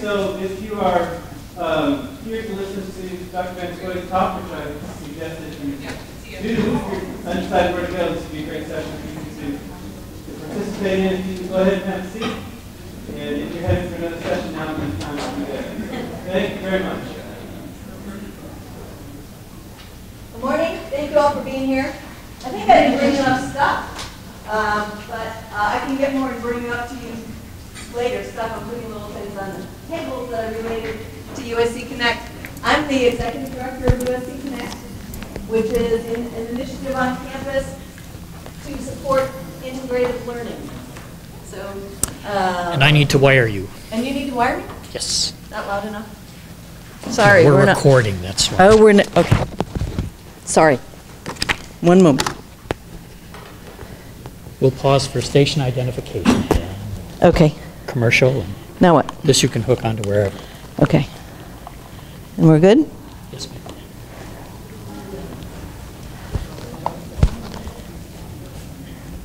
So if you are here to listen to Dr. Van Scoy's talk, which I suggested you do, if you're undecided where to go, this would be a great session for you to participate in. If you can go ahead and have a seat. And if you're heading for another session now, then time to be there. Thank you very much. Good morning. Thank you all for being here. I think I didn't bring enough stuff, but I can get more and bring it up to you later. Stuff I'm putting little things on the tables that are related to USC Connect. I'm the Executive Director of USC Connect, which is an initiative on campus to support integrative learning. So, and I need to wire you. And you need to wire me? Yes. Not loud enough? Sorry, we're recording, that's why. Oh, we're not, okay. Sorry. One moment. We'll pause for station identification. Okay. Commercial. And now what? This you can hook onto wherever. Okay. And we're good? Yes, ma'am.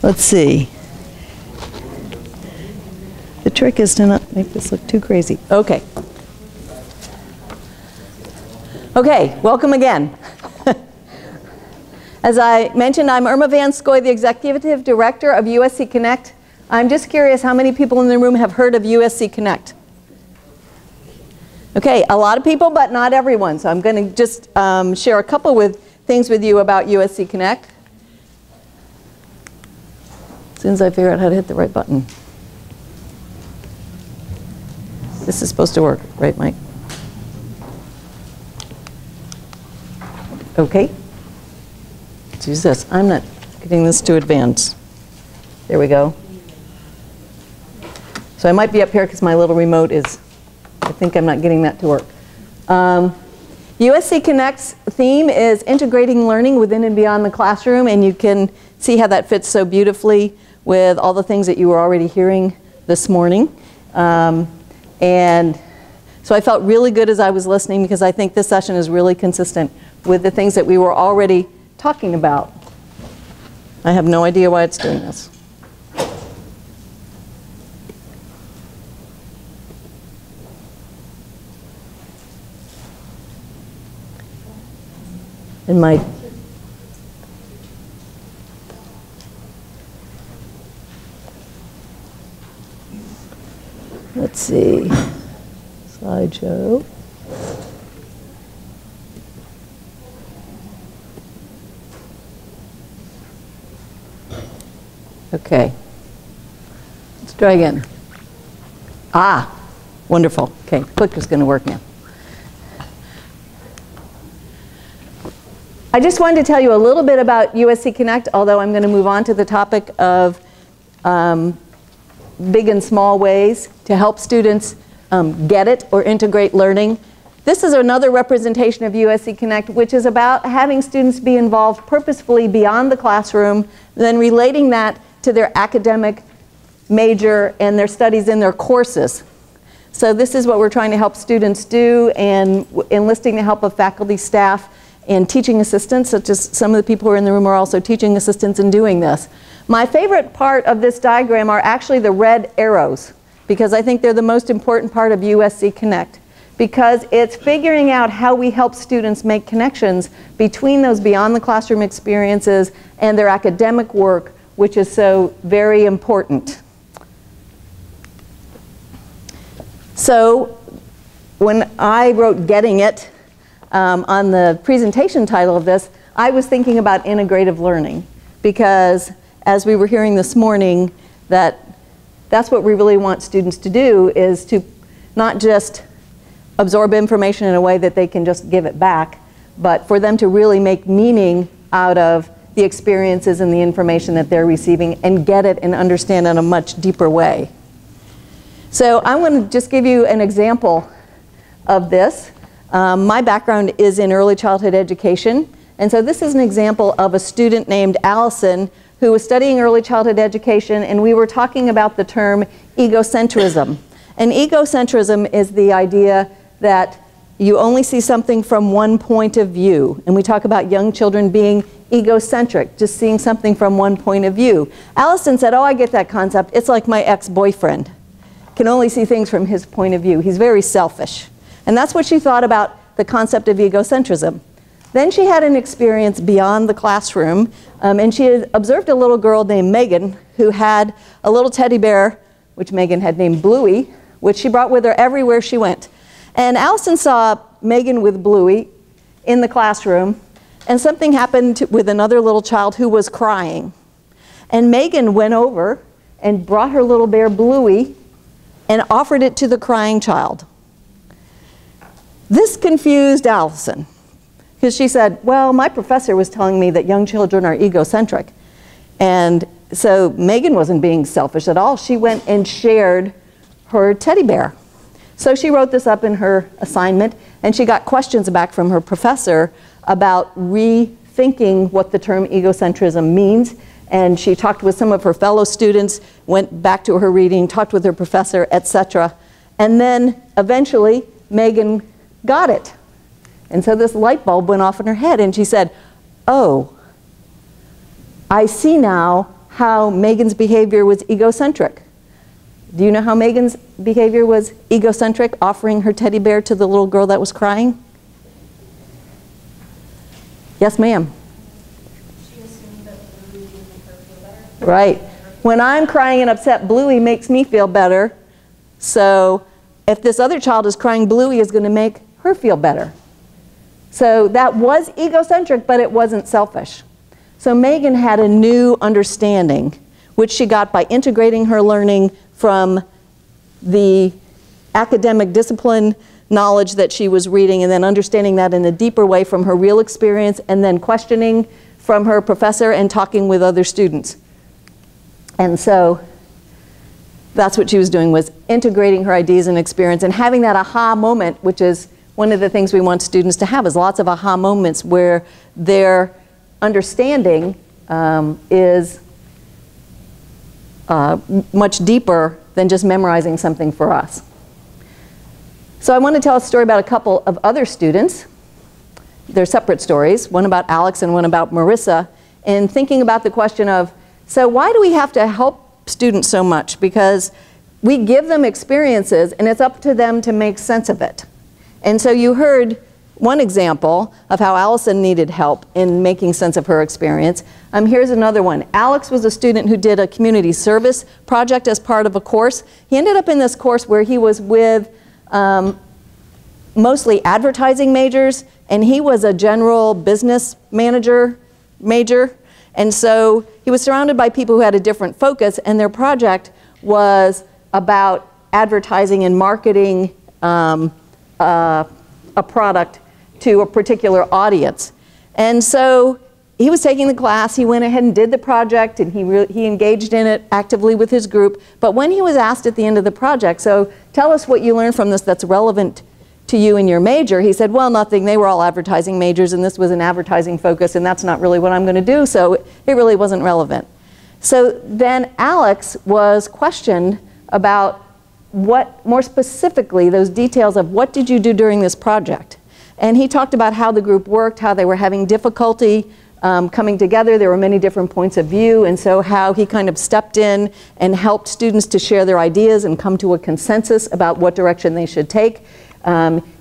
Let's see. The trick is to not make this look too crazy. Okay. Okay, welcome again. As I mentioned, I'm Irma Van Scoy, the Executive Director of USC Connect. I'm just curious how many people in the room have heard of USC Connect? Okay, a lot of people, but not everyone. So I'm going to just share a couple things with you about USC Connect. As soon as I figure out how to hit the right button. This is supposed to work, right, Mike? Okay. Let's use this. I'm not getting this to advance. There we go. So I might be up here because my little remote is, I think I'm not getting that to work. USC Connect's theme is integrating learning within and beyond the classroom, and you can see how that fits so beautifully with all the things that you were already hearing this morning. And so I felt really good as I was listening because I think this session is really consistent with the things that we were already talking about. I have no idea why it's doing this. And my let's see, slideshow. Okay, let's try again. Ah, wonderful. Okay, clicker's going to work now. I just wanted to tell you a little bit about USC Connect, although I'm going to move on to the topic of big and small ways to help students get it or integrate learning. This is another representation of USC Connect, which is about having students be involved purposefully beyond the classroom, then relating that to their academic major and their studies in their courses. So this is what we're trying to help students do, and enlisting the help of faculty, staff, and teaching assistants, such as some of the people who are in the room are also teaching assistants in doing this. My favorite part of this diagram are actually the red arrows, because I think they're the most important part of USC Connect, because it's figuring out how we help students make connections between those beyond the classroom experiences and their academic work, which is so very important. So when I wrote Getting It on the presentation title of this, I was thinking about integrative learning, because as we were hearing this morning, that's what we really want students to do, is to not just absorb information in a way that they can just give it back, but for them to really make meaning out of the experiences and the information that they're receiving and get it and understand in a much deeper way. So I'm going to just give you an example of this. My background is in early childhood education, and so this is an example of a student named Allison who was studying early childhood education, and we were talking about the term egocentrism. And egocentrism is the idea that you only see something from one point of view. And we talk about young children being egocentric, just seeing something from one point of view. Allison said, oh, I get that concept. It's like my ex-boyfriend. can only see things from his point of view. He's very selfish. And that's what she thought about the concept of egocentrism. Then she had an experience beyond the classroom, and she had observed a little girl named Megan who had a little teddy bear, which Megan had named Bluey, which she brought with her everywhere she went. And Allison saw Megan with Bluey in the classroom, and something happened with another little child who was crying. And Megan went over and brought her little bear Bluey and offered it to the crying child. This confused Allison, because she said, well, my professor was telling me that young children are egocentric. And so Megan wasn't being selfish at all. She went and shared her teddy bear. So she wrote this up in her assignment, and she got questions back from her professor about rethinking what the term egocentrism means. And she talked with some of her fellow students, went back to her reading, talked with her professor, etc. And then eventually Megan got it. And so this light bulb went off in her head, and she said, oh, I see now how Megan's behavior was egocentric. Do you know how Megan's behavior was egocentric, offering her teddy bear to the little girl that was crying? Yes, ma'am. She assumed that Bluey would make her feel better. Right. When I'm crying and upset, Bluey makes me feel better. So if this other child is crying, Bluey is going to make her feel better. So that was egocentric, but it wasn't selfish. So Megan had a new understanding, which she got by integrating her learning from the academic discipline knowledge that she was reading, and then understanding that in a deeper way from her real experience, and then questioning from her professor and talking with other students. And so that's what she was doing, was integrating her ideas and experience and having that aha moment, which is one of the things we want students to have, is lots of aha moments where their understanding is much deeper than just memorizing something for us. So I want to tell a story about a couple of other students. They're separate stories, one about Alex and one about Marissa, and thinking about the question of, so why do we have to help students so much? Because we give them experiences and it's up to them to make sense of it. And so you heard one example of how Allison needed help in making sense of her experience. Here's another one. Alex was a student who did a community service project as part of a course. He ended up in this course where he was with mostly advertising majors, and he was a general business manager major. And so he was surrounded by people who had a different focus, and their project was about advertising and marketing a product to a particular audience. And so he was taking the class, he went ahead and did the project, and he engaged in it actively with his group. But when he was asked at the end of the project, so tell us what you learned from this that's relevant to you in your major, he said, well, nothing, they were all advertising majors and this was an advertising focus and that's not really what I'm going to do, so it really wasn't relevant. So then Alex was questioned about what, more specifically, those details of what did you do during this project. And he talked about how the group worked, how they were having difficulty coming together. There were many different points of view, and so how he kind of stepped in and helped students to share their ideas and come to a consensus about what direction they should take.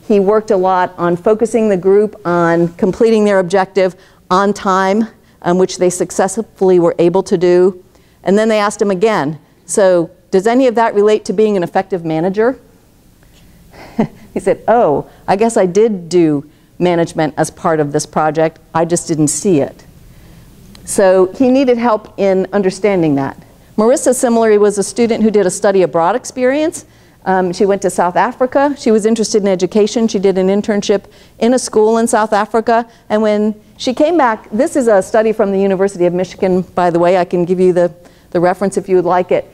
He worked a lot on focusing the group on completing their objective on time, which they successfully were able to do. And then they asked him again, so does any of that relate to being an effective manager? He said, oh, I guess I did do management as part of this project. I just didn't see it. So he needed help in understanding that. Marissa, similarly, was a student who did a study abroad experience. She went to South Africa. She was interested in education. She did an internship in a school in South Africa. And when she came back, this is a study from the University of Michigan, by the way. I can give you the reference if you would like it,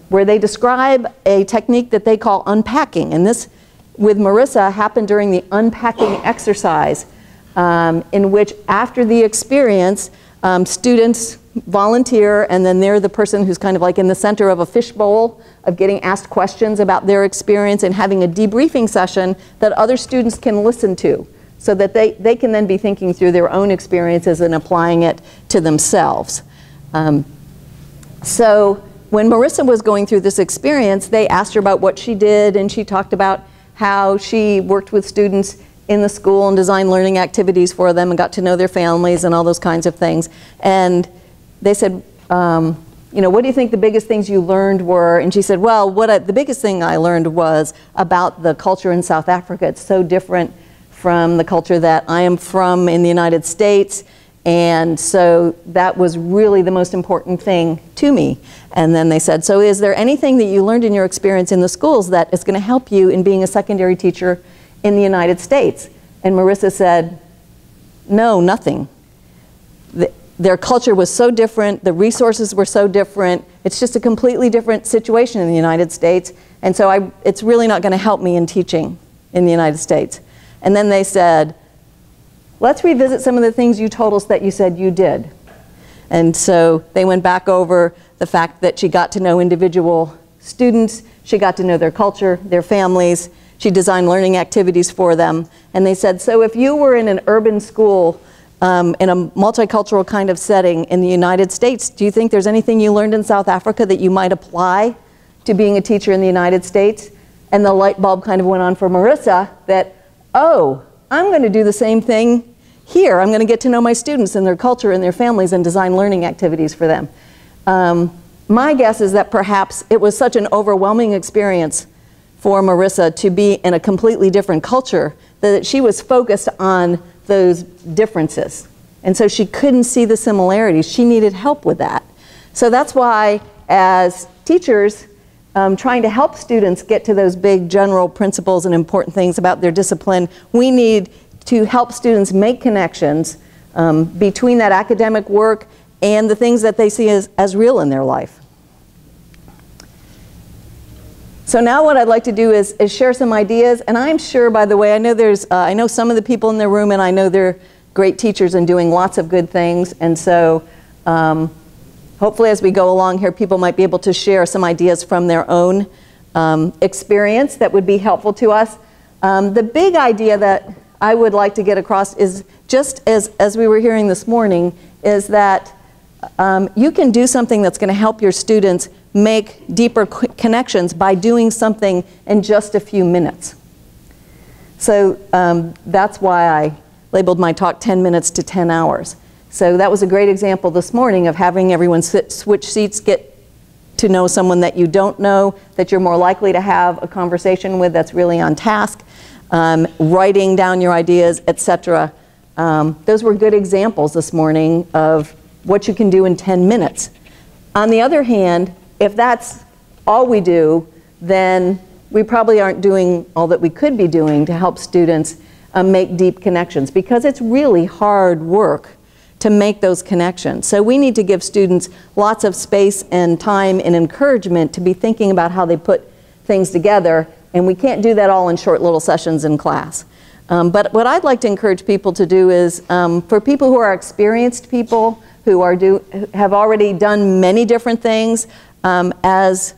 where they describe a technique that they call unpacking. And this, with Marissa, happened during the unpacking exercise, in which after the experience, students volunteer, and then they're the person who's kind of like in the center of a fishbowl of getting asked questions about their experience and having a debriefing session that other students can listen to, so that they can then be thinking through their own experiences and applying it to themselves. So when Marissa was going through this experience, they asked her about what she did, and she talked about how she worked with students in the school and designed learning activities for them and got to know their families and all those kinds of things. And they said, you know, what do you think the biggest things you learned were? And she said, well, the biggest thing I learned was about the culture in South Africa. It's so different from the culture that I am from in the United States. And so that was really the most important thing to me. And then they said, so is there anything that you learned in your experience in the schools that is going to help you in being a secondary teacher in the United States? And Marissa said, no, nothing. Their culture was so different, the resources were so different, it's just a completely different situation in the United States, and so it's really not going to help me in teaching in the United States. And then they said, let's revisit some of the things you told us that you said you did. And so they went back over the fact that she got to know individual students, she got to know their culture, their families, she designed learning activities for them, and they said, so if you were in an urban school in a multicultural kind of setting in the United States, do you think there's anything you learned in South Africa that you might apply to being a teacher in the United States? And the light bulb kind of went on for Marissa that, oh, I'm going to do the same thing here. I'm going to get to know my students and their culture and their families and design learning activities for them. My guess is that perhaps it was such an overwhelming experience for Marissa to be in a completely different culture that she was focused on those differences. And so she couldn't see the similarities. She needed help with that. So that's why, as teachers, trying to help students get to those big general principles and important things about their discipline, we need to help students make connections between that academic work and the things that they see as real in their life. So now what I'd like to do is share some ideas, and I'm sure, by the way, I know I know some of the people in the room, and I know they're great teachers and doing lots of good things, and so hopefully as we go along here, people might be able to share some ideas from their own experience that would be helpful to us. The big idea that I would like to get across is, just as we were hearing this morning, is that you can do something that's going to help your students make deeper connections by doing something in just a few minutes. So that's why I labeled my talk 10 minutes to 10 hours. So that was a great example this morning of having everyone switch seats, get to know someone that you don't know, that you're more likely to have a conversation with that's really on task, writing down your ideas, etc. Those were good examples this morning of what you can do in 10 minutes. On the other hand, if that's all we do, then we probably aren't doing all that we could be doing to help students make deep connections, because it's really hard work to make those connections. So we need to give students lots of space and time and encouragement to be thinking about how they put things together, and we can't do that all in short little sessions in class. But what I'd like to encourage people to do is, for people who are experienced people, who have already done many different things, as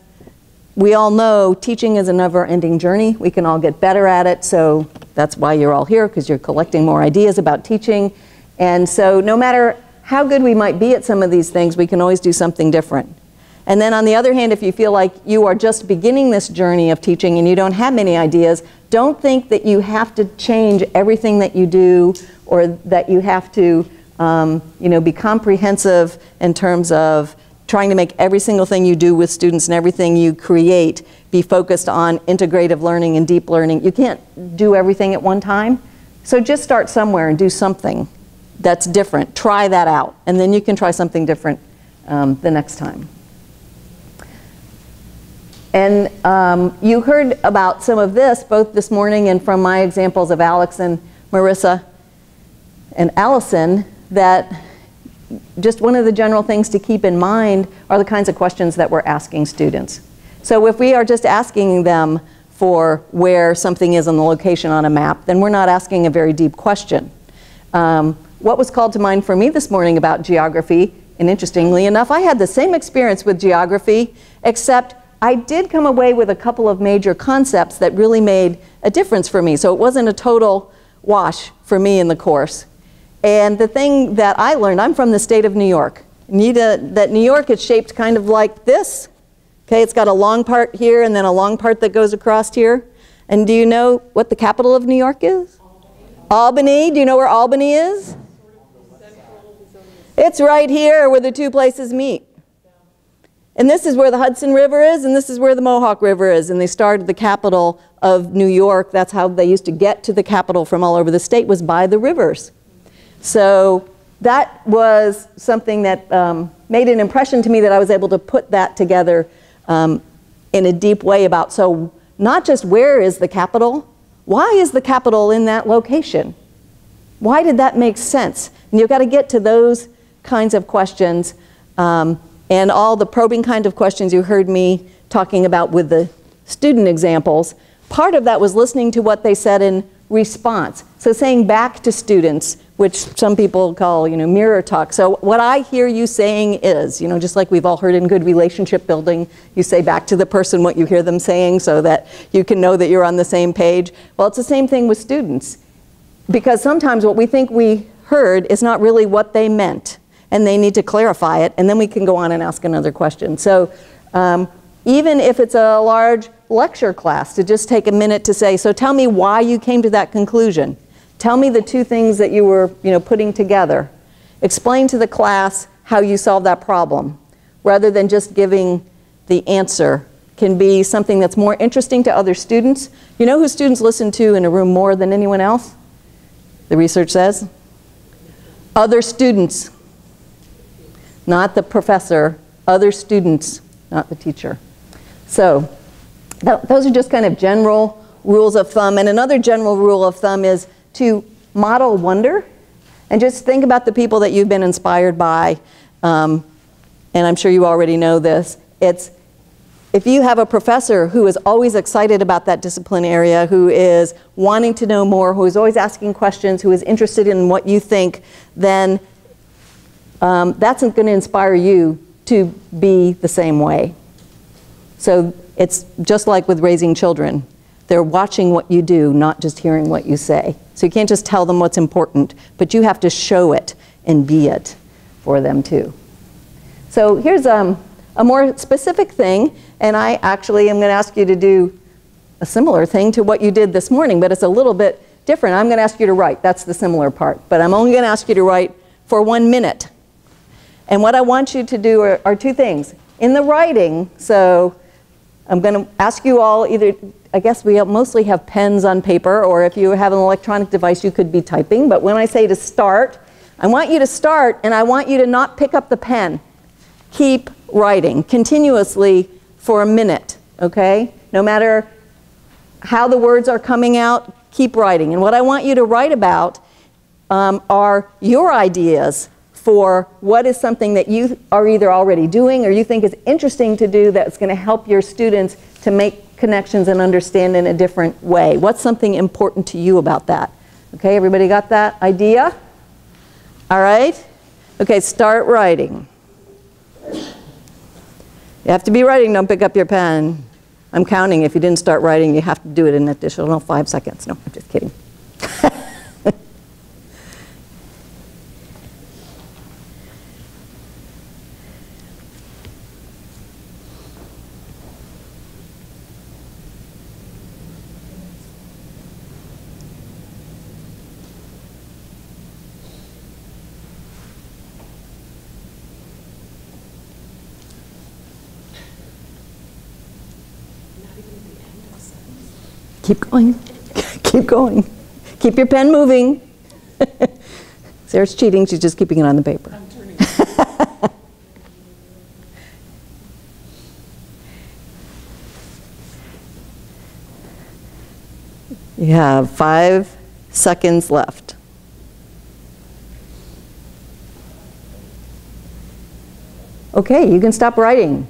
we all know, teaching is a never-ending journey. We can all get better at it, so that's why you're all here, because you're collecting more ideas about teaching. And so no matter how good we might be at some of these things, we can always do something different. And then on the other hand, if you feel like you are just beginning this journey of teaching and you don't have many ideas, don't think that you have to change everything that you do, or that you have to be comprehensive in terms of trying to make every single thing you do with students and everything you create be focused on integrative learning and deep learning. You can't do everything at one time. So just start somewhere and do something that's different. Try that out, and then you can try something different the next time. And you heard about some of this both this morning and from my examples of Alex and Marissa and Allison, that just one of the general things to keep in mind are the kinds of questions that we're asking students. So if we are just asking them for where something is on the location on a map, then we're not asking a very deep question. What was called to mind for me this morning about geography, and interestingly enough, I had the same experience with geography, except I did come away with a couple of major concepts that really made a difference for me. So it wasn't a total wash for me in the course. And the thing that I learned, I'm from the state of New York. That New York is shaped kind of like this, Okay, it's got a long part here and then a long part that goes across here. And do you know what the capital of New York is? Albany. Do you know where Albany is? It's right here where the two places meet. And this is where the Hudson River is, and this is where the Mohawk River is. And they started the capital of New York. That's how they used to get to the capital from all over the state, was by the rivers. So that was something that made an impression to me, that I was able to put that together in a deep way about, so not just where is the capital, why is the capital in that location? Why did that make sense? And you've got to get to those kinds of questions. And all the probing kind of questions you heard me talking about with the student examples, part of that was listening to what they said in response. So saying back to students, which some people call, mirror talk. So what I hear you saying is, just like we've all heard in good relationship building, you say back to the person what you hear them saying so that you can know that you're on the same page. Well, it's the same thing with students. Because sometimes what we think we heard is not really what they meant. And they need to clarify it, and then we can go on and ask another question. So even if it's a large lecture class, to just take a minute to say, so tell me why you came to that conclusion. Tell me the two things that you were putting together. Explain to the class how you solved that problem, rather than just giving the answer. Can be something that's more interesting to other students. You know who students listen to in a room more than anyone else? The research says? Other students. Not the professor, other students, not the teacher. So those are just kind of general rules of thumb. And another general rule of thumb is to model wonder, and just think about the people that you've been inspired by. And I'm sure you already know this. It's if you have a professor who is always excited about that discipline area, who is wanting to know more, who is always asking questions, who is interested in what you think, then that's going to inspire you to be the same way. So it's just like with raising children. They're watching what you do, not just hearing what you say. So you can't just tell them what's important, but you have to show it and be it for them too. So here's a more specific thing, and I actually am going to ask you to do a similar thing to what you did this morning, but it's a little bit different. I'm going to ask you to write. That's the similar part. But I'm only going to ask you to write for 1 minute. And what I want you to do are two things. In the writing, so I'm going to ask you all either, I guess we mostly have pens on paper, or if you have an electronic device, you could be typing. But when I say to start, I want you to start, and I want you to not pick up the pen. Keep writing continuously for a minute, okay? No matter how the words are coming out, keep writing. And what I want you to write about are your ideas for what is something that you are either already doing or you think is interesting to do that's going to help your students to make connections and understand in a different way. What's something important to you about that? Okay, everybody got that idea? All right? Okay, start writing. You have to be writing, don't pick up your pen. I'm counting. If you didn't start writing, you have to do it in an additional 5 seconds. No, I'm just kidding. Keep going. Keep going. Keep your pen moving. Sarah's cheating. She's just keeping it on the paper. I'm turning. You have 5 seconds left. Okay, you can stop writing.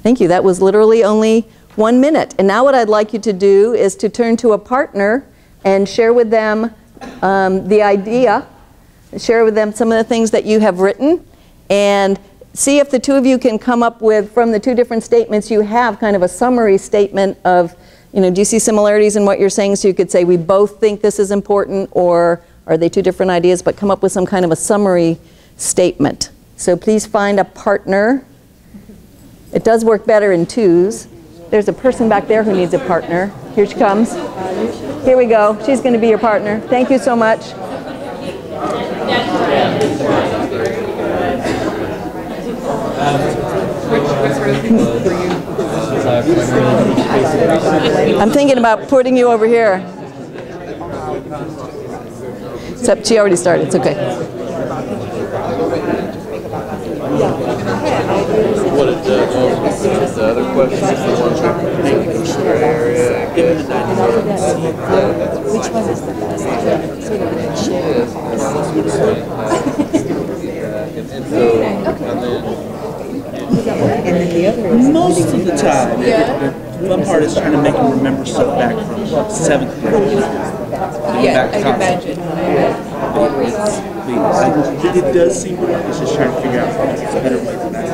Thank you. That was literally only 1 minute. And now what I'd like you to do is to turn to a partner and share with them the idea, share with them some of the things that you have written, and see if the two of you can come up with, from the 2 different statements you have, kind of a summary statement of, do you see similarities in what you're saying? So you could say, we both think this is important, or are they 2 different ideas? But come up with some kind of a summary statement. So please find a partner It does work better in twos. There's a person back there who needs a partner. Here she comes. Here we go. She's going to be your partner. Thank you so much. I'm thinking about putting you over here. Except she already started. It's okay. What it does, the other questions, the ones that make the area, which one is the best? So that we can share. And then the other is most of the time, the fun part is trying to make them remember stuff back from 7th grade. Yeah, I can imagine. It does seem to work. It's just trying to figure out a better way for that.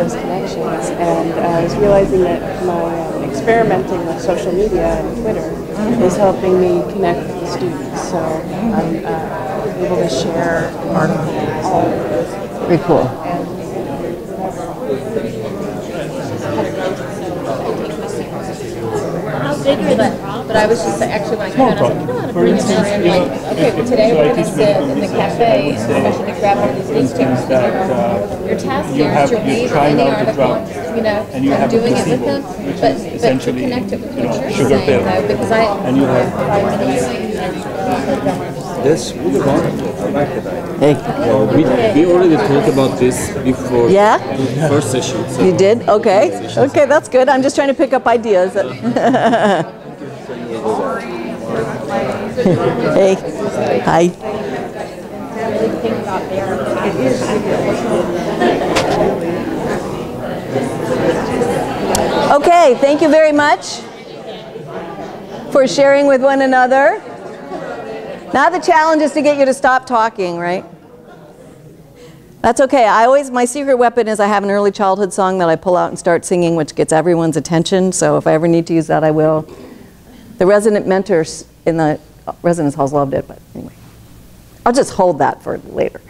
Those connections, and I was realizing that my experimenting with social media and Twitter is helping me connect with the students. So I'm able to share articles. Very cool. How big are that? But I was just actually like, I want to bring it in and like, okay, well, today we're going to sit in the cafe and especially to grab one of these newspapers. Your task here is to read any article, I'm doing it with them, but to connect it with what you're saying, though, because That's really wonderful. I like that. Hey. We already talked about this before. Yeah? The first session. So You did? Okay. Okay, that's good. I'm just trying to pick up ideas. Hey. Hi. Okay, thank you very much for sharing with one another. Now the challenge is to get you to stop talking, right? That's okay. My secret weapon is I have an early childhood song that I pull out and start singing, which gets everyone's attention. So if I ever need to use that, I will. The resident mentors in the residence halls loved it, but anyway. I'll just hold that for later.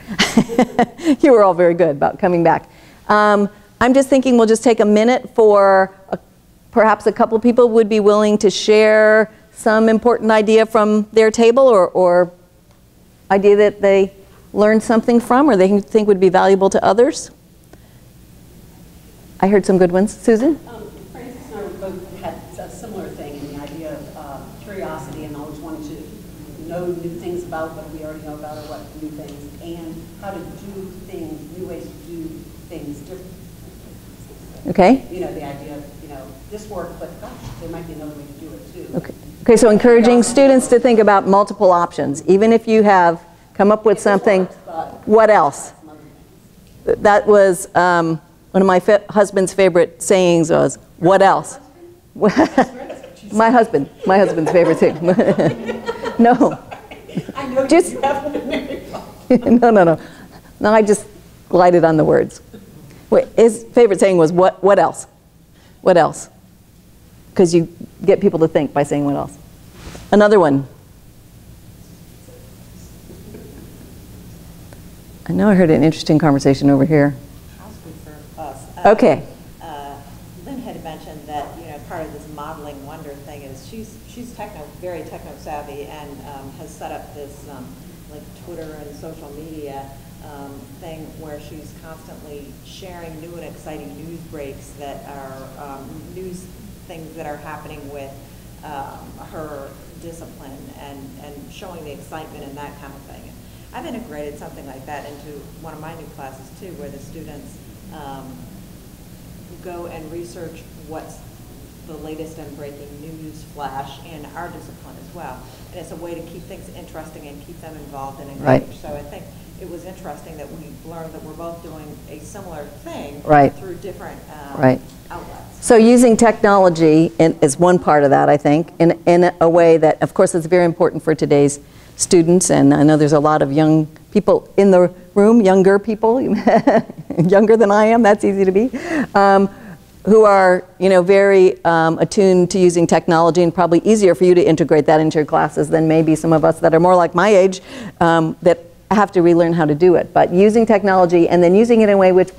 You were all very good about coming back. I'm just thinking we'll just take a minute for perhaps a couple people would be willing to share some important idea from their table or idea that they learned something from or they think would be valuable to others. I heard some good ones. Susan? Francis and I both had a similar thing in the idea of curiosity and always wanting to know new things about what we already know about or what new things and how to do things, new ways to do things differently. Okay. The idea of, this worked, but gosh, there might be another way to do it too. Okay. Okay, so encouraging students to think about multiple options. Even if you have come up with something, what else? That was one of my husband's favorite sayings was, what else? my husband's favorite thing. No. I know just, you haven't married. No, I just glided on the words. Wait, his favorite saying was, what else? What else? Because you get people to think by saying what else. Another one. I know I heard an interesting conversation over here. I'll speak for us. Okay. Lynn had mentioned that part of this modeling wonder thing is she's very techno savvy and has set up this like Twitter and social media thing where she's constantly sharing new and exciting news breaks that are news things that are happening with her discipline and showing the excitement and that kind of thing. I've integrated something like that into one of my new classes too, where the students go and research what's the latest and breaking news flash in our discipline as well. And it's a way to keep things interesting and keep them involved and engaged. Right. So I think it was interesting that we learned that we're both doing a similar thing right. through different right. outlets. So using technology is one part of that, I think, in a way that, of course, it's very important for today's students, and I know there's a lot of young people in the room, younger people, younger than I am, that's easy to be, who are, very attuned to using technology, and probably easier for you to integrate that into your classes than maybe some of us that are more like my age, that have to relearn how to do it. But using technology and then using it in a way which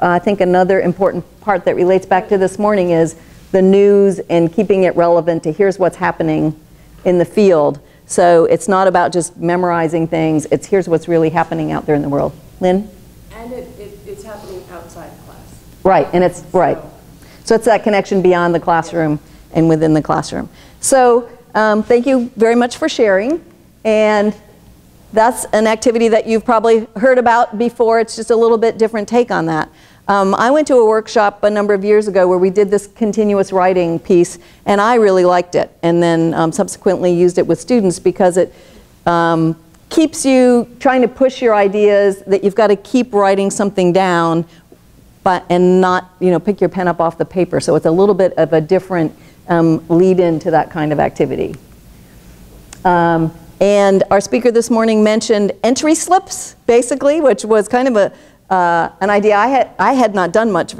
I think another important part that relates back to this morning is the news and keeping it relevant to here's what's happening in the field. So it's not about just memorizing things, it's here's what's really happening out there in the world. Lynn? And it's happening outside class. Right, and it's, right. So it's that connection beyond the classroom and within the classroom. So thank you very much for sharing. And that's an activity that you've probably heard about before. It's just a little bit different take on that. I went to a workshop a number of years ago where we did this continuous writing piece, and I really liked it, and then subsequently used it with students because it keeps you trying to push your ideas, that you've got to keep writing something down and not pick your pen up off the paper. So it's a little bit of a different lead into that kind of activity. And our speaker this morning mentioned entry slips, basically, which was kind of an idea I had not done much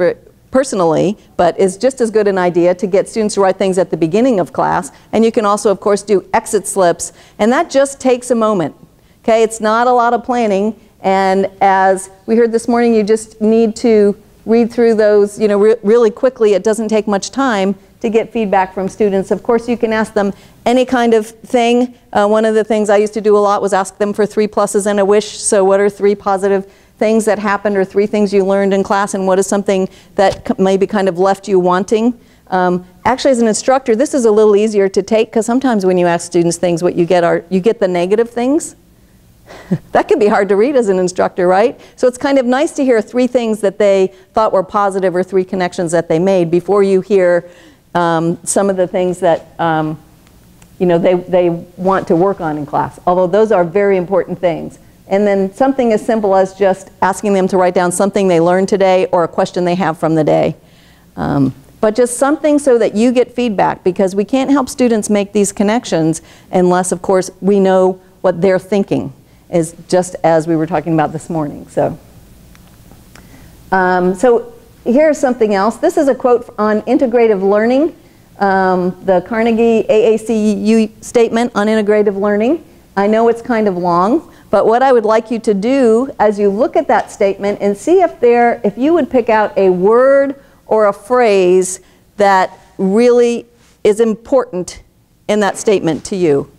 personally, but is just as good an idea to get students to write things at the beginning of class. And you can also, of course, do exit slips, and that just takes a moment. Okay, it's not a lot of planning, and as we heard this morning, you just need to read through those, really quickly. It doesn't take much time to get feedback from students. Of course, you can ask them any kind of thing. One of the things I used to do a lot was ask them for 3 pluses and a wish. So what are 3 positive things that happened, or 3 things you learned in class, and what is something that maybe kind of left you wanting? Actually, as an instructor, this is a little easier to take, because sometimes when you ask students things, what you get the negative things. That can be hard to read as an instructor, right? So it's kind of nice to hear 3 things that they thought were positive, or 3 connections that they made, before you hear some of the things that they want to work on in class. Although those are very important things. And then something as simple as just asking them to write down something they learned today, or a question they have from the day. But just something so that you get feedback, because we can't help students make these connections unless, of course, we know what they're thinking, is just as we were talking about this morning. So here's something else. This is a quote on integrative learning, the Carnegie AACU statement on integrative learning. I know it's kind of long, but what I would like you to do as you look at that statement and see if you would pick out a word or a phrase that really is important in that statement to you.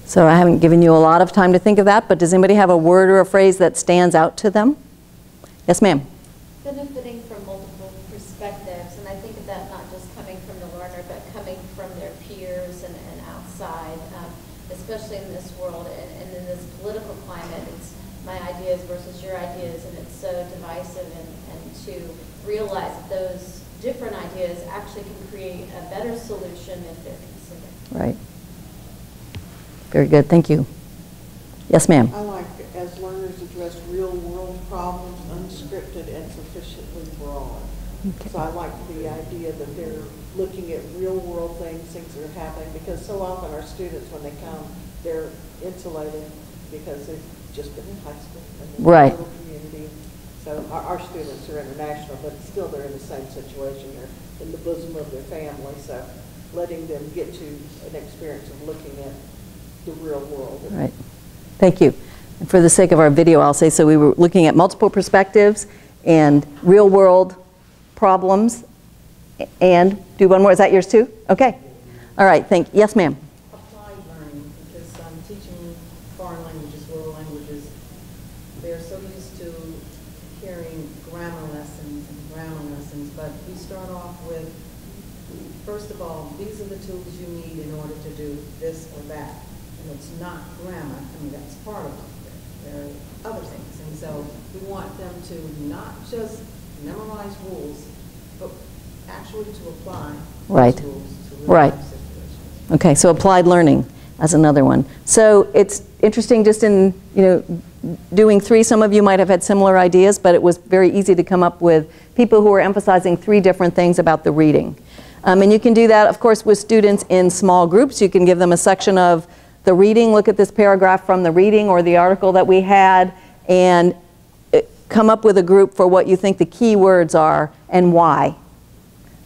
So I haven't given you a lot of time to think of that, but does anybody have a word or a phrase that stands out to them? Yes, ma'am. Benefiting from multiple perspectives, and I think of that not just coming from the learner, but coming from their peers and outside, especially in this world and in this political climate. It's my ideas versus your ideas, and it's so divisive, and to realize that those different ideas actually can create a better solution if they're considered. Right. Very good, thank you. Yes, ma'am. I like, as learners address real-world problems, unscripted and sufficiently broad. Okay. So I like the idea that they're looking at real-world things that are happening, because so often our students, when they come, they're insulated because they've just been in high school and in right. a little community. So our students are international, but still they're in the same situation. They're in the bosom of their family, so letting them get to an experience of looking at the real world. Right. Thank you. And for the sake of our video, I'll say, so we were looking at multiple perspectives and real world problems. And do one more. Is that yours too? Okay. All right. Yes, ma'am. Applied learning, because teaching foreign languages, world languages, they're so used to hearing grammar lessons, but we start off with, first of all, these are the tools you need in order to do this or that. And it's not grammar. I mean, that's part of it. There are other things. And so we want them to not just memorize rules, but actually to apply those rules to real life situations. Okay, so applied learning. as another one. So it's interesting just in, doing 3, some of you might have had similar ideas, but it was very easy to come up with people who were emphasizing 3 different things about the reading. And you can do that, of course, with students in small groups. You can give them a section of the reading, look at this paragraph from the reading or the article that we had, and come up with a group for what you think the key words are and why.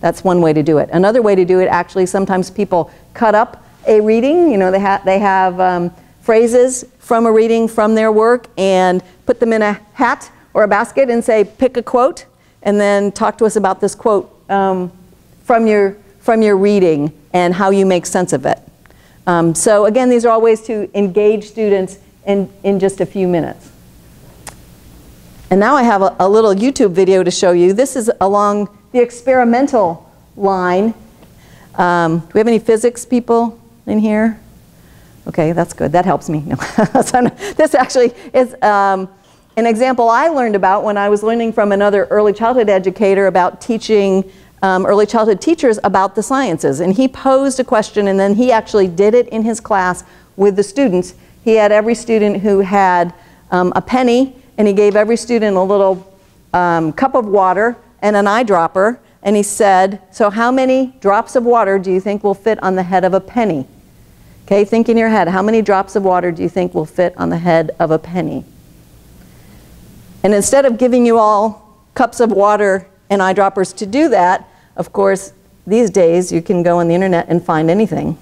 That's one way to do it. Another way to do it, actually, sometimes people cut up a reading. They have phrases from a reading from their work and put them in a hat or a basket and say, pick a quote, and then talk to us about this quote from your reading and how you make sense of it. So again, these are all ways to engage students in just a few minutes. And now I have a little YouTube video to show you. This is along the experimental line. Do we have any physics people in here? Okay, that's good. That helps me. No. So this actually is an example I learned about when I was learning from another early childhood educator about teaching early childhood teachers about the sciences. And he posed a question, and then he actually did it in his class with the students. He had every student who had a penny, and he gave every student a little cup of water and an eyedropper, and he said, so how many drops of water do you think will fit on the head of a penny? Okay, think in your head, how many drops of water do you think will fit on the head of a penny? And instead of giving you all cups of water and eyedroppers to do that, of course, these days you can go on the internet and find anything.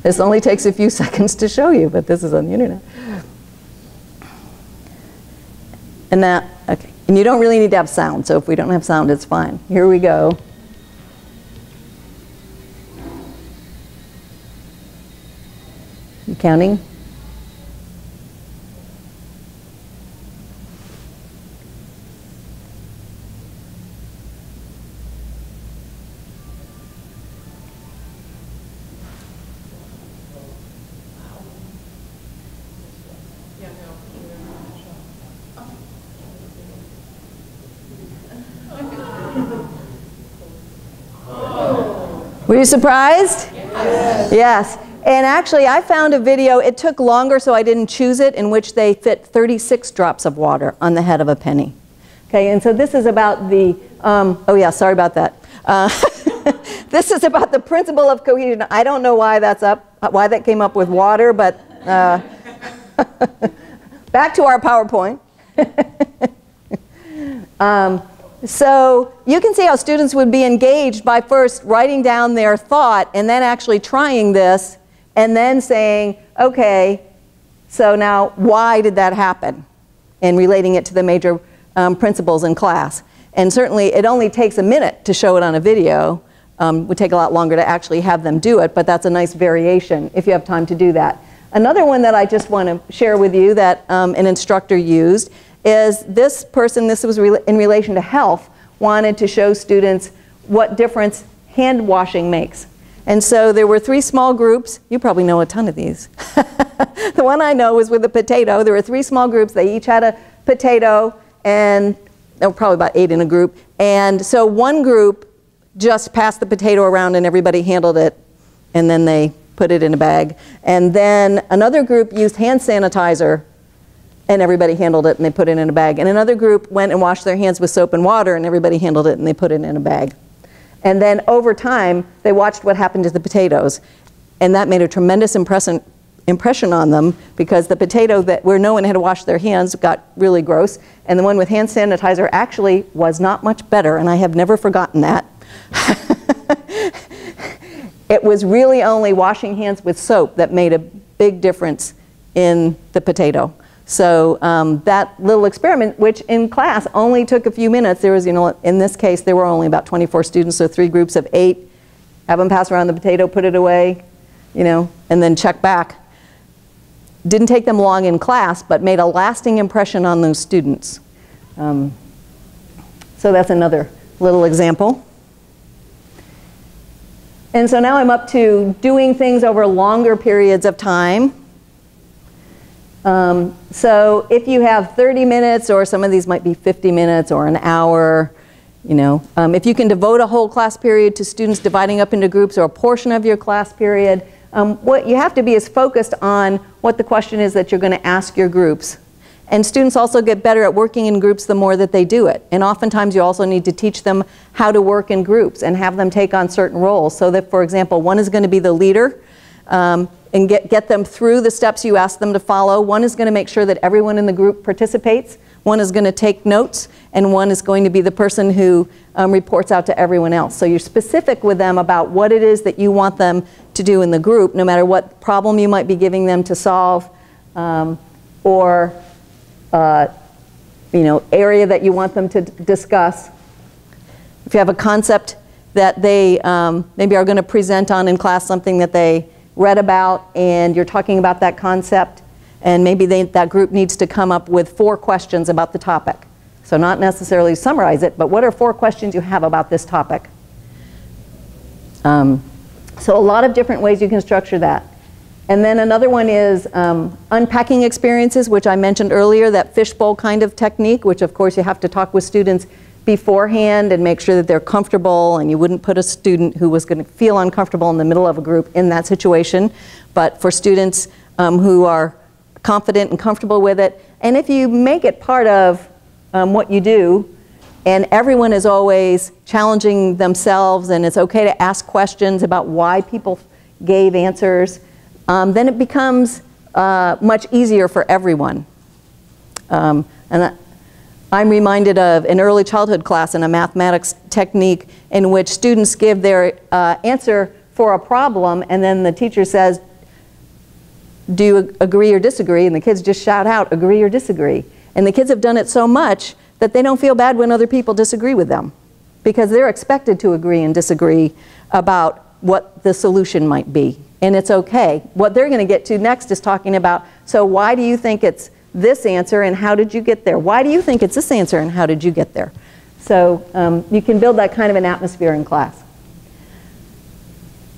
This only takes a few seconds to show you, but this is on the internet. And that, okay, and you don't really need to have sound, so if we don't have sound, it's fine. Here we go. You counting? Were you surprised? Yes. Yes. And actually, I found a video, it took longer, so I didn't choose it, in which they fit 36 drops of water on the head of a penny. Okay, and so this is about the, oh yeah, sorry about that. This is about the principle of cohesion. I don't know why that's why that came up with water, but back to our PowerPoint. So you can see how students would be engaged by first writing down their thought and then actually trying this and then saying, okay, so now why did that happen? And relating it to the major principles in class. And certainly it only takes a minute to show it on a video. Would take a lot longer to actually have them do it, but that's a nice variation if you have time to do that. Another one that I just want to share with you that an instructor used is this person, this was in relation to health, wanted to show students what difference hand washing makes. And so there were 3 small groups. You probably know a ton of these. The one I know was with a potato. There were 3 small groups. They each had a potato, and there were probably about 8 in a group. And so one group just passed the potato around and everybody handled it, and then they put it in a bag. And then another group used hand sanitizer, and everybody handled it and they put it in a bag. And another group went and washed their hands with soap and water, and everybody handled it and they put it in a bag. And then over time, they watched what happened to the potatoes, and that made a tremendous impression on them, because the potato where no one had washed their hands got really gross, and the one with hand sanitizer actually was not much better, and I have never forgotten that. It was really only washing hands with soap that made a big difference in the potato. So that little experiment, which in class only took a few minutes, there was, in this case, there were only about 24 students, so 3 groups of 8, have them pass around the potato, put it away, and then check back. Didn't take them long in class, but made a lasting impression on those students. So that's another little example. And so now I'm up to doing things over longer periods of time. So if you have 30 minutes, or some of these might be 50 minutes or an hour, You know, if you can devote a whole class period to students dividing up into groups or a portion of your class period, what you have to be is focused on what the question is that you're going to ask your groups. And students also get better at working in groups the more that they do it. And oftentimes you also need to teach them how to work in groups and have them take on certain roles. So that, for example, one is going to be the leader and get them through the steps you ask them to follow. One is going to make sure that everyone in the group participates. One is going to take notes, and one is going to be the person who reports out to everyone else. So you're specific with them about what it is that you want them to do in the group, no matter what problem you might be giving them to solve, or you know, area that you want them to discuss. If you have a concept that they maybe are going to present on in class, something that they read about, and you're talking about that concept, and maybe that group needs to come up with 4 questions about the topic. So not necessarily summarize it, but what are 4 questions you have about this topic? So a lot of different ways you can structure that. And then another one is unpacking experiences, which I mentioned earlier, that fishbowl kind of technique, which of course you have to talk with students beforehand and make sure that they're comfortable, and you wouldn't put a student who was going to feel uncomfortable in the middle of a group in that situation. But for students who are confident and comfortable with it, and if you make it part of what you do, and everyone is always challenging themselves, and it's okay to ask questions about why people gave answers, then it becomes much easier for everyone. I'm reminded of an early childhood class in a mathematics technique in which students give their answer for a problem, and then the teacher says, do you agree or disagree? And the kids just shout out, agree or disagree. And the kids have done it so much that they don't feel bad when other people disagree with them, because they're expected to agree and disagree about what the solution might be. And it's okay. What they're going to get to next is talking about, so why do you think it's this answer and how did you get there? Why do you think it's this answer and how did you get there? So you can build that kind of an atmosphere in class.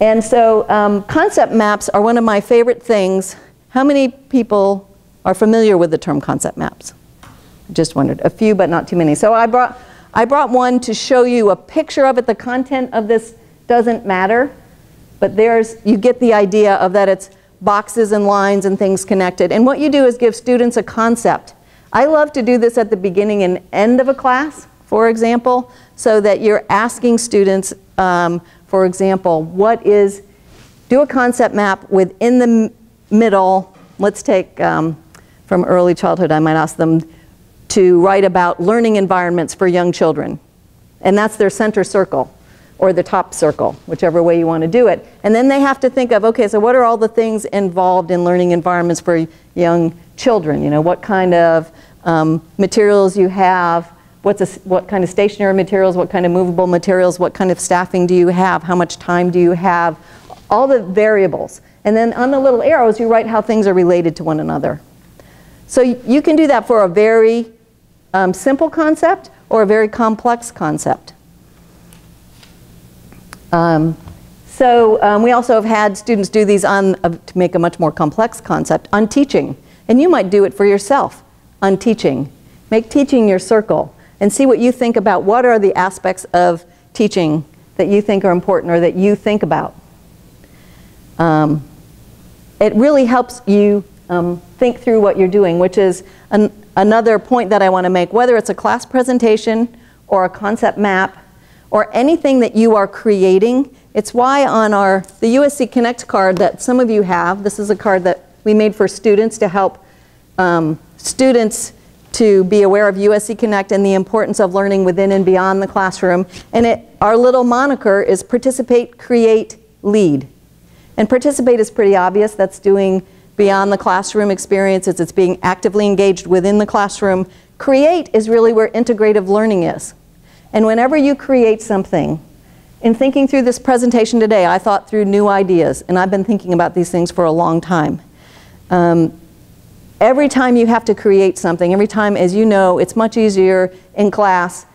And so concept maps are one of my favorite things. How many people are familiar with the term concept maps? Just wondered. A few, but not too many. So I brought one to show you a picture of it. The content of this doesn't matter, but you get the idea of that it's boxes and lines and things connected. And what you do is give students a concept. I love to do this at the beginning and end of a class, for example, so that you're asking students, for example, do a concept map within the middle. Let's take from early childhood, I might ask them to write about learning environments for young children. And that's their center circle, or the top circle, whichever way you want to do it. And then they have to think of, okay, so what are all the things involved in learning environments for young children? You know, what kind of materials you have, what kind of stationary materials, what kind of movable materials, what kind of staffing do you have, how much time do you have, all the variables. And then on the little arrows, you write how things are related to one another. So you can do that for a very simple concept or a very complex concept. We also have had students do these to make a much more complex concept on teaching. And you might do it for yourself on teaching. Make teaching your circle and see what you think about what are the aspects of teaching that you think are important or that you think about. It really helps you think through what you're doing, which is another point that I want to make. Whether it's a class presentation or a concept map or anything that you are creating, it's why on the USC Connect card that some of you have, this is a card that we made for students to help students to be aware of USC Connect and the importance of learning within and beyond the classroom. And our little moniker is participate, create, lead. And participate is pretty obvious. That's doing beyond the classroom experiences. It's being actively engaged within the classroom. Create is really where integrative learning is. And whenever you create something, in thinking through this presentation today, I thought through new ideas, and I've been thinking about these things for a long time. Every time you have to create something, every time, as you know, it's much easier in class,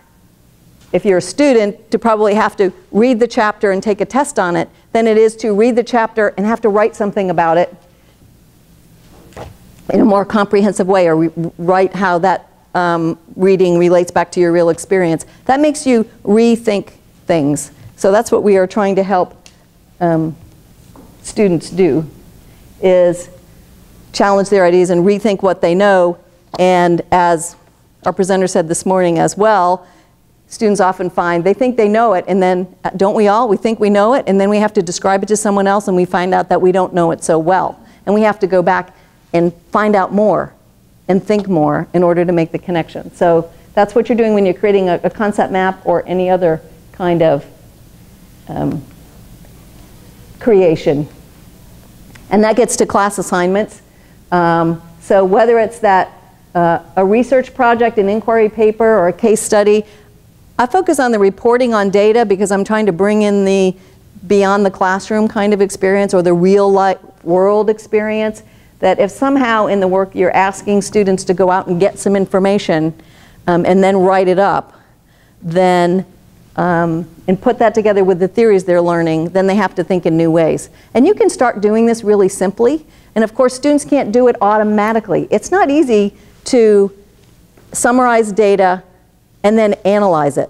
if you're a student, to probably have to read the chapter and take a test on it, than it is to read the chapter and have to write something about it in a more comprehensive way, or write how that reading relates back to your real experience. That makes you rethink things. So that's what we are trying to help students do, is challenge their ideas and rethink what they know. And as our presenter said this morning as well, students often find they think they know it, and then, don't we all? We think we know it, and then we have to describe it to someone else, and we find out that we don't know it so well. And we have to go back and find out more and think more in order to make the connection. So that's what you're doing when you're creating a concept map or any other kind of creation. And that gets to class assignments. So whether it's that a research project, an inquiry paper, or a case study, I focus on the reporting on data because I'm trying to bring in the beyond the classroom kind of experience, or the real life world experience, that if somehow in the work you're asking students to go out and get some information and then write it up, then and put that together with the theories they're learning, then they have to think in new ways. And you can start doing this really simply. And of course, students can't do it automatically. It's not easy to summarize data and then analyze it.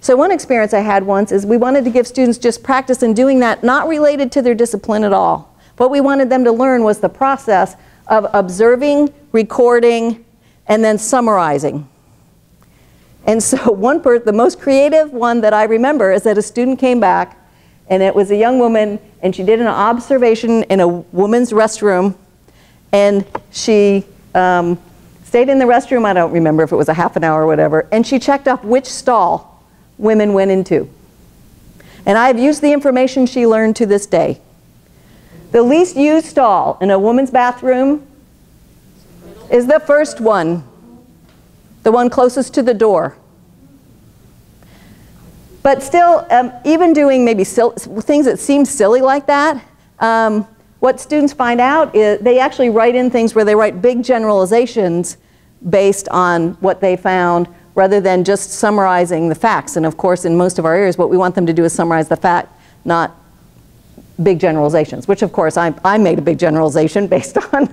So one experience I had once is we wanted to give students just practice in doing that, not related to their discipline at all. What we wanted them to learn was the process of observing, recording, and then summarizing. And so the most creative one that I remember is that a student came back, and it was a young woman, and she did an observation in a woman's restroom, and she stayed in the restroom, I don't remember if it was a half an hour or whatever, and she checked off which stall women went into. And I've used the information she learned to this day. The least used stall in a woman's bathroom is the first one, the one closest to the door. But still, even doing maybe things that seem silly like that, what students find out is they actually write in things where they write big generalizations based on what they found, rather than just summarizing the facts. And of course, in most of our areas, what we want them to do is summarize the fact, not big generalizations, which of course I made a big generalization based on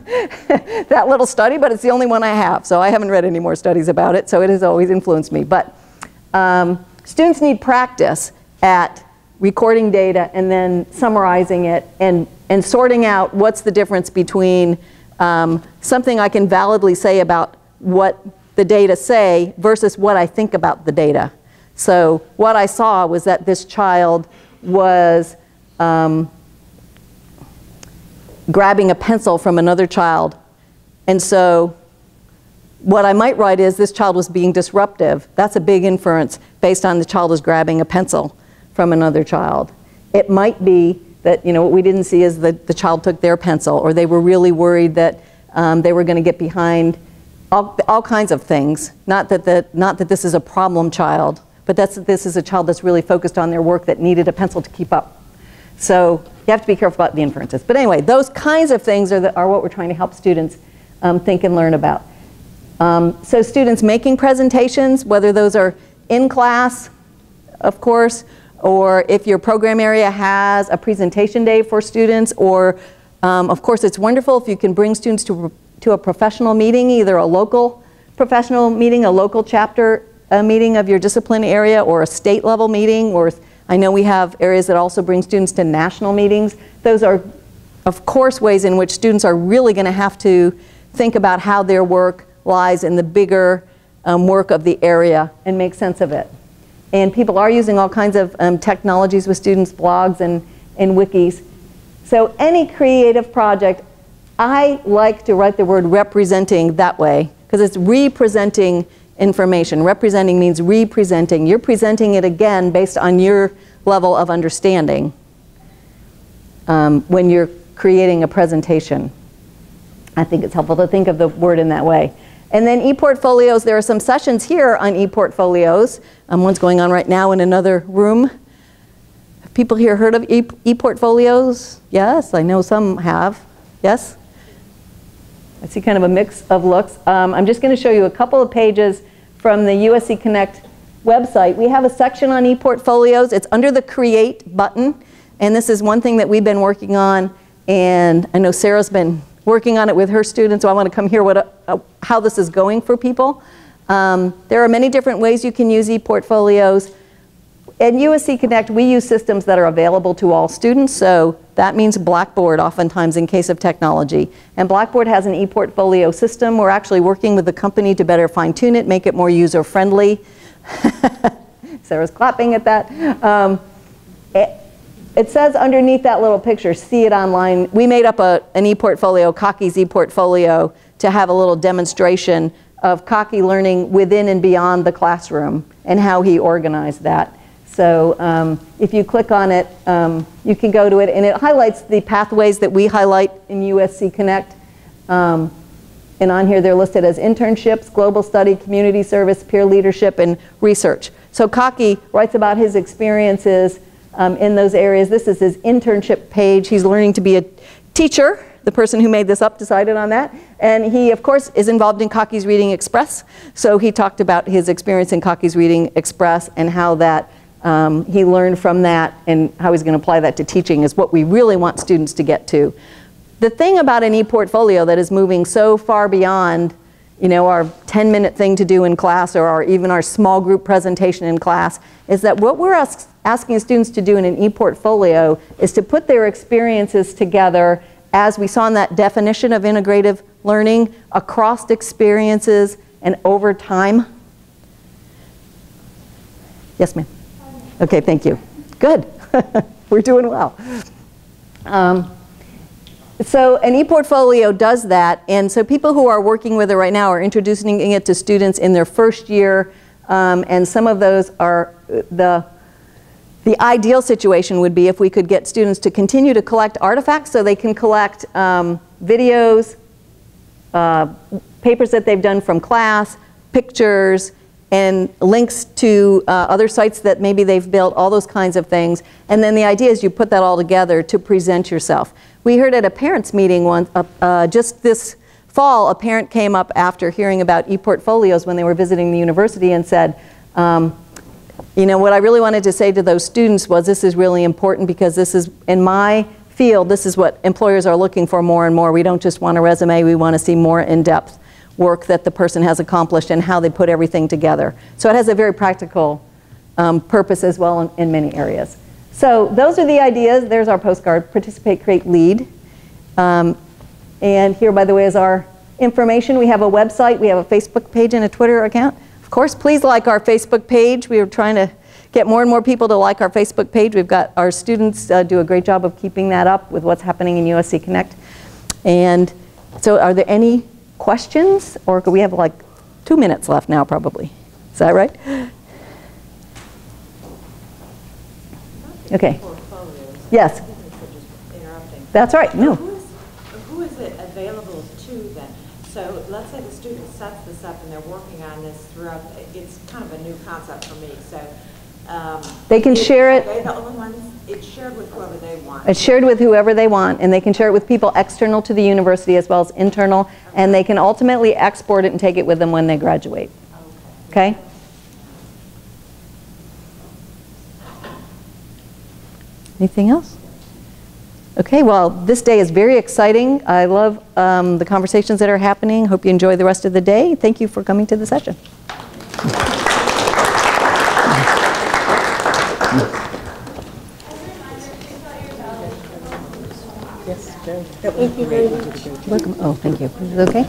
that little study, but it's the only one I have. So I haven't read any more studies about it, so it has always influenced me. But students need practice at recording data and then summarizing it and sorting out what's the difference between something I can validly say about what the data say versus what I think about the data. So what I saw was that this child was grabbing a pencil from another child. And so what I might write is this child was being disruptive. That's a big inference based on the child was grabbing a pencil from another child. It might be that, you know, what we didn't see is that the child took their pencil, or they were really worried that they were going to get behind all kinds of things. Not that this is a problem child, but this is a child that's really focused on their work that needed a pencil to keep up. So you have to be careful about the inferences. But anyway, those kinds of things are what we're trying to help students think and learn about. So students making presentations, whether those are in class, of course, or if your program area has a presentation day for students, or of course it's wonderful if you can bring students to a professional meeting, either a local professional meeting, a local chapter meeting of your discipline area, or a state level meeting, or I know we have areas that also bring students to national meetings. Those are, of course, ways in which students are really going to have to think about how their work lies in the bigger work of the area and make sense of it. And people are using all kinds of technologies with students, blogs and wikis. So any creative project, I like to write the word representing that way, because it's representing information. Representing means representing. You're presenting it again based on your level of understanding when you're creating a presentation. I think it's helpful to think of the word in that way. And then Eportfolios, there are some sessions here on Eportfolios. One's going on right now in another room. Have people here heard of Eportfolios? Yes, I know some have. Yes? I see kind of a mix of looks. I'm just going to show you a couple of pages from the USC Connect website. We have a section on Eportfolios. It's under the Create button. And this is one thing that we've been working on. And I know Sarah's been working on it with her students, so I want to come hear how this is going for people. There are many different ways you can use ePortfolios. In USC Connect, we use systems that are available to all students, so that means Blackboard oftentimes in case of technology. And Blackboard has an ePortfolio system. We're actually working with the company to better fine-tune it, make it more user-friendly. Sarah's clapping at that. It says underneath that little picture, see it online. We made up an ePortfolio, Cocky's ePortfolio, to have a little demonstration of Cocky learning within and beyond the classroom and how he organized that. So if you click on it, you can go to it, and it highlights the pathways that we highlight in USC Connect. And on here, they're listed as internships, global study, community service, peer leadership, and research. So Cocky writes about his experiences in those areas. This is his internship page. He's learning to be a teacher. The person who made this up decided on that. And he, of course, is involved in Cocky's Reading Express. So he talked about his experience in Cocky's Reading Express and how that he learned from that, and how he's going to apply that to teaching is what we really want students to get to. The thing about an ePortfolio that is moving so far beyond, you know, our 10-minute thing to do in class or even our small group presentation in class is that what we're asking students to do in an ePortfolio is to put their experiences together, as we saw in that definition of integrative learning, across experiences and over time. Yes, ma'am. Okay, thank you. Good. We're doing well. So an ePortfolio does that, and so people who are working with it right now are introducing it to students in their first year, and some of those are the ideal situation would be if we could get students to continue to collect artifacts, so they can collect videos, papers that they've done from class, pictures, and links to other sites that maybe they've built, all those kinds of things. And then the idea is you put that all together to present yourself. We heard at a parents' meeting once, just this fall, a parent came up after hearing about ePortfolios when they were visiting the university and said, you know, what I really wanted to say to those students was this is really important because this is, in my field, this is what employers are looking for more and more. We don't just want a resume, we want to see more in-depth work that the person has accomplished and how they put everything together. So it has a very practical purpose as well in many areas. So those are the ideas. There's our postcard, participate, create, lead. And here, by the way, is our information. We have a website, we have a Facebook page and a Twitter account. Of course, please like our Facebook page. We are trying to get more and more people to like our Facebook page. We've got our students do a great job of keeping that up with what's happening in USC Connect. And so are there any questions, or we have like 2 minutes left now probably. Is that right? Okay. Yes. That's right. No. Who is it available to then? So let's say the student sets this up and they're working on this throughout. It's kind of a new concept for me. So they can share it. Are they the only ones? It's shared with whoever they want. It's shared with whoever they want, and they can share it with people external to the university as well as internal, and they can ultimately export it and take it with them when they graduate. Okay? Anything else? Okay, well, this day is very exciting. I love the conversations that are happening. Hope you enjoy the rest of the day. Thank you for coming to the session. Thank you very much. Welcome. Oh, thank you. Is it okay?